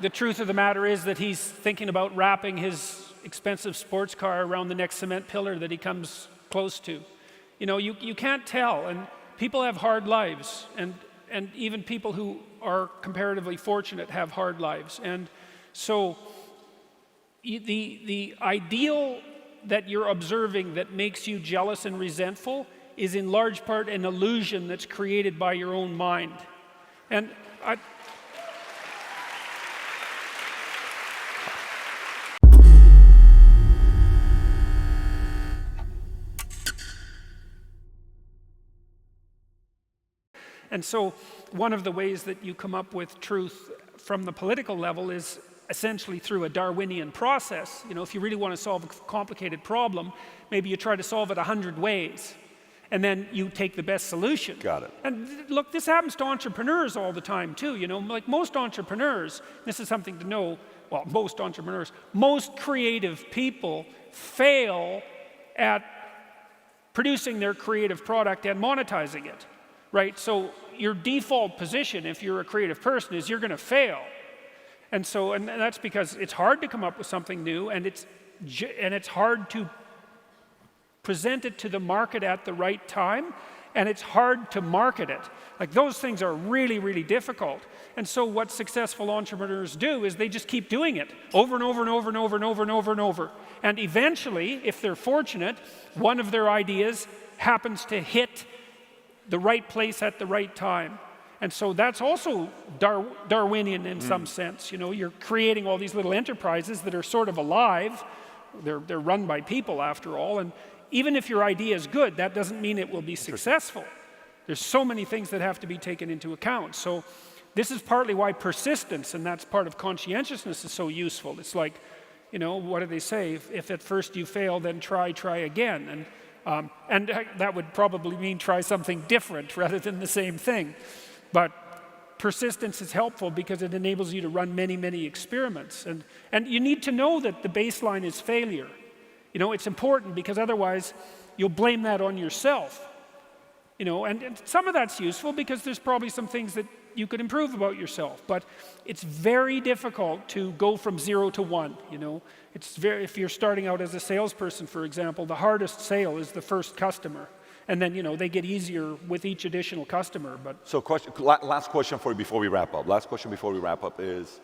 The truth of the matter is that he's thinking about wrapping his expensive sports car around the next cement pillar that he comes close to. You know, you can't tell, and people have hard lives, and even people who are comparatively fortunate have hard lives. And so the ideal that you're observing that makes you jealous and resentful is in large part an illusion that's created by your own mind. And And so one of the ways that you come up with truth from the political level is essentially through a Darwinian process. You know, if you really want to solve a complicated problem, maybe you try to solve it 100 ways, and then you take the best solution. Got it. And look, this happens to entrepreneurs all the time too. You know, like most entrepreneurs, this is something to know, well, most entrepreneurs, most creative people fail at producing their creative product and monetizing it. Right? So your default position, if you're a creative person, is you're going to fail. And that's because it's hard to come up with something new, and it's hard to present it to the market at the right time, and it's hard to market it. Like, those things are really, really difficult. And so what successful entrepreneurs do is they just keep doing it over and over and over and over and over and over and over. And eventually, if they're fortunate, one of their ideas happens to hit the right place at the right time. And so that's also Darwinian in some sense. You know, you're creating all these little enterprises that are sort of alive. They're run by people after all. And even if your idea is good, that doesn't mean it will be successful. There's so many things that have to be taken into account. So this is partly why persistence, and that's part of conscientiousness, is so useful. It's like, you know, what do they say? If at first you fail, then try again. And that would probably mean try something different rather than the same thing. But persistence is helpful because it enables you to run many, many experiments. And you need to know that the baseline is failure. You know, it's important because otherwise you'll blame that on yourself. You know, and some of that's useful because there's probably some things that you could improve about yourself. But it's very difficult to go from 0 to 1, you know. If you're starting out as a salesperson, for example, the hardest sale is the first customer. And then, you know, they get easier with each additional customer. But so last question for you before we wrap up. Last question before we wrap up is,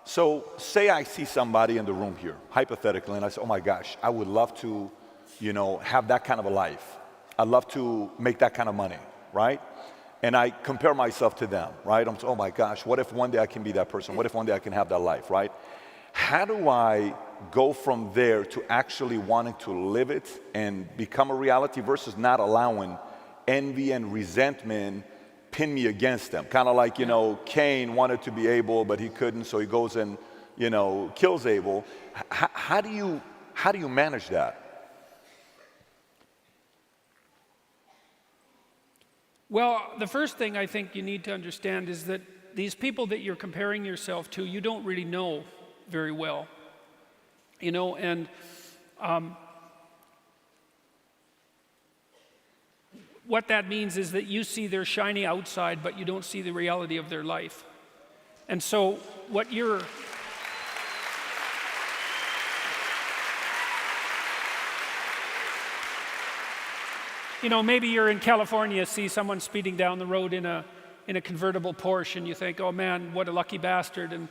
so say I see somebody in the room here, hypothetically, and I say, oh my gosh, I would love to, you know, have that kind of a life. I'd love to make that kind of money, right? And I compare myself to them, right? I'm saying, oh my gosh, what if one day I can be that person? What if one day I can have that life, right? How do I go from there to actually wanting to live it and become a reality versus not allowing envy and resentment pin me against them? Kind of like, you know, Cain wanted to be Abel, but he couldn't, so he goes and, you know, kills Abel. How do you manage that? Well, the first thing I think you need to understand is that these people that you're comparing yourself to, you don't really know very well. You know, and what that means is that you see their shiny outside, but you don't see the reality of their life. And so what you're... You know, maybe you're in California, see someone speeding down the road in a convertible Porsche, and you think, oh man, what a lucky bastard. And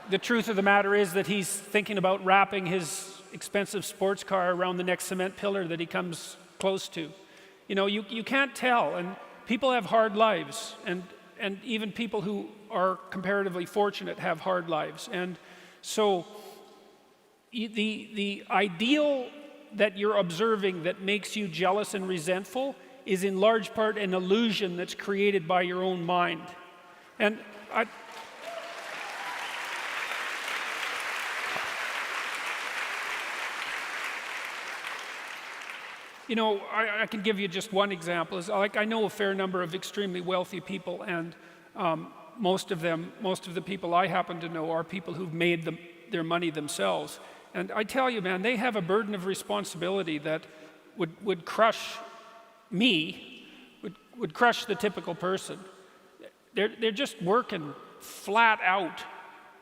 the truth of the matter is that he's thinking about wrapping his expensive sports car around the next cement pillar that he comes close to. You know, you can't tell, and people have hard lives, and even people who are comparatively fortunate have hard lives. And so the ideal that you're observing that makes you jealous and resentful is in large part an illusion that's created by your own mind. And you know, I can give you just one example. Is like, I know a fair number of extremely wealthy people, and most of the people I happen to know are people who've made their money themselves. And I tell you, man, they have a burden of responsibility that would crush me, would crush the typical person. They're just working flat out,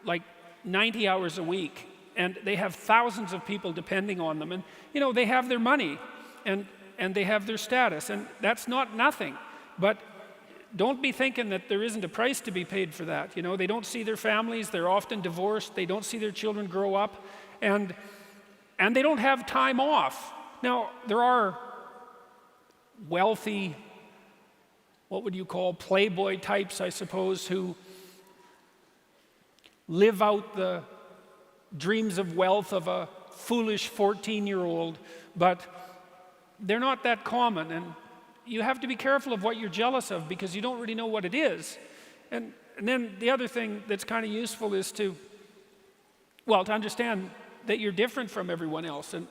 like 90 hours a week, and they have thousands of people depending on them, and they have their money, and they have their status, and that's not nothing. But don't be thinking that there isn't a price to be paid for that. They don't see their families, they're often divorced, they don't see their children grow up, and they don't have time off. Now, there are wealthy, what would you call, playboy types, I suppose, who live out the dreams of wealth of a foolish 14-year-old, but they're not that common, and you have to be careful of what you're jealous of because you don't really know what it is. And then the other thing that's kind of useful is to understand that you're different from everyone else. And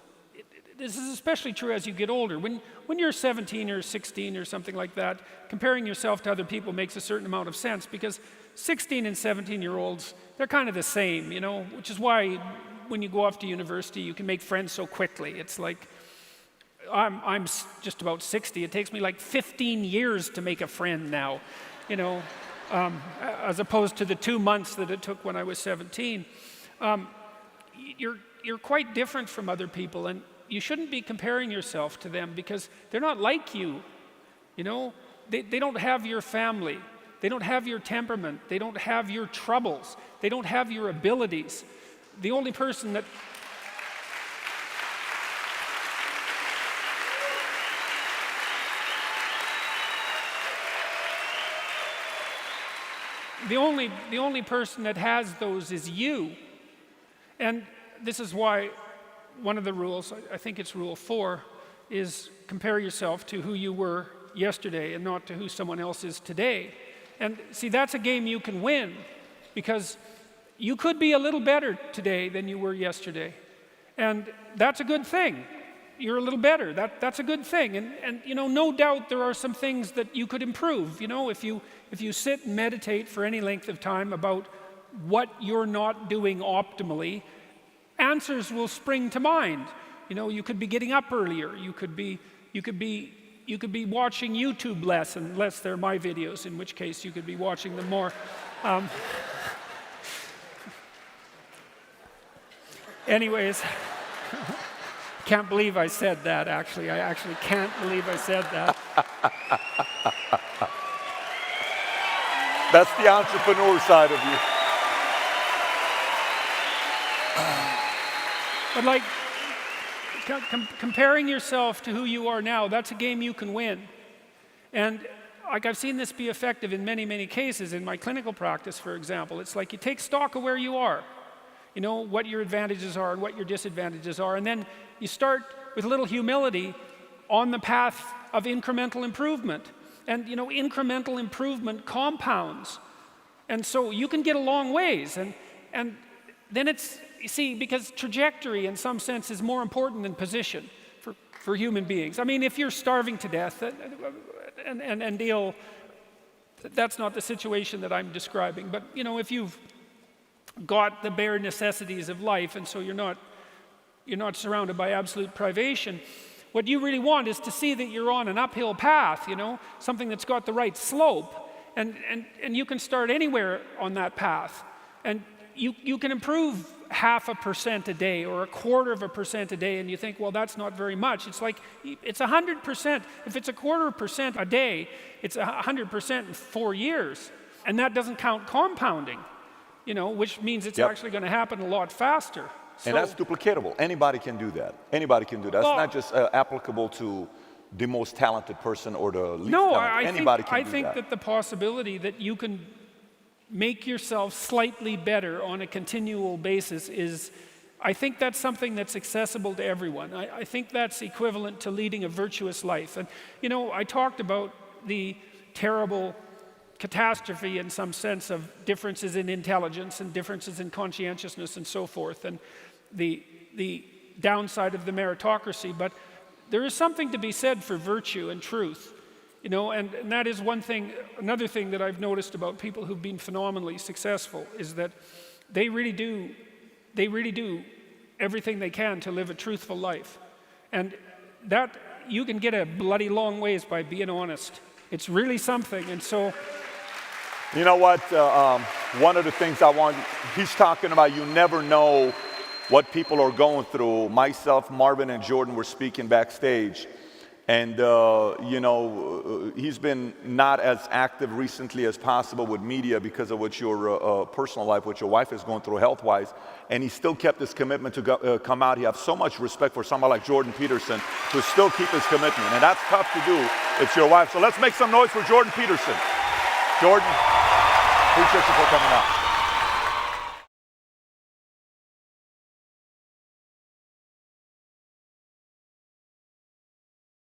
this is especially true as you get older. When you're 17 or 16 or something like that, comparing yourself to other people makes a certain amount of sense because 16 and 17-year-olds, they're kind of the same, which is why when you go off to university, you can make friends so quickly. It's like, I'm just about 60. It takes me like 15 years to make a friend now, as opposed to the 2 months that it took when I was 17. You're quite different from other people, and you shouldn't be comparing yourself to them because they're not like you. They don't have your family. They don't have your temperament. They don't have your troubles. They don't have your abilities. The only person that the only person that has those is you. And this is why one of the rules, I think it's rule 4, is compare yourself to who you were yesterday and not to who someone else is today. And see, that's a game you can win because you could be a little better today than you were yesterday. And that's a good thing. You're a little better. That's a good thing. And no doubt there are some things that you could improve. If you sit and meditate for any length of time about what you're not doing optimally, answers will spring to mind. You could be getting up earlier. You could be watching YouTube less, unless they're my videos, in which case you could be watching them more. Anyways, can't believe I said that, actually. I actually can't believe I said that. That's the entrepreneur side of you. But like, comparing yourself to who you are now, that's a game you can win. And like I've seen this be effective in many, many cases in my clinical practice, for example. It's like you take stock of where you are, what your advantages are and what your disadvantages are, and then you start with a little humility on the path of incremental improvement. And incremental improvement compounds. And so you can get a long ways. And then it's, you see, because trajectory in some sense is more important than position for human beings. I mean, if you're starving to death and that's not the situation that I'm describing. But if you've got the bare necessities of life, and so you're not surrounded by absolute privation, what you really want is to see that you're on an uphill path, something that's got the right slope. And you can start anywhere on that path. And you can improve 0.5% a day or 1/4% a day, and you think, well, that's not very much. It's like, it's 100%. If it's 1/4% a day, it's 100% in 4 years. And that doesn't count compounding, which means it's actually going to happen a lot faster. And that's duplicatable. Anybody can do that. Anybody can do that. It's not just applicable to the most talented person or the least talented. Anybody can do that. I think that the possibility that you can make yourself slightly better on a continual basis is, I think that's something that's accessible to everyone. I think that's equivalent to leading a virtuous life. And, I talked about the terrible catastrophe in some sense of differences in intelligence and differences in conscientiousness and so forth, and the downside of the meritocracy. But there is something to be said for virtue and truth, and that is one thing. Another thing that I've noticed about people who've been phenomenally successful is that they really do everything they can to live a truthful life, and that you can get a bloody long ways by being honest. It's really something. And so You know what? One of the things he's talking about, you never know what people are going through. Myself, Marvin, and Jordan were speaking backstage. And, he's been not as active recently as possible with media because of what your personal life, what your wife is going through health-wise. And he still kept his commitment to come out. He has so much respect for somebody like Jordan Peterson to still keep his commitment. And that's tough to do. It's your wife. So let's make some noise for Jordan Peterson. Jordan, appreciate you for coming out.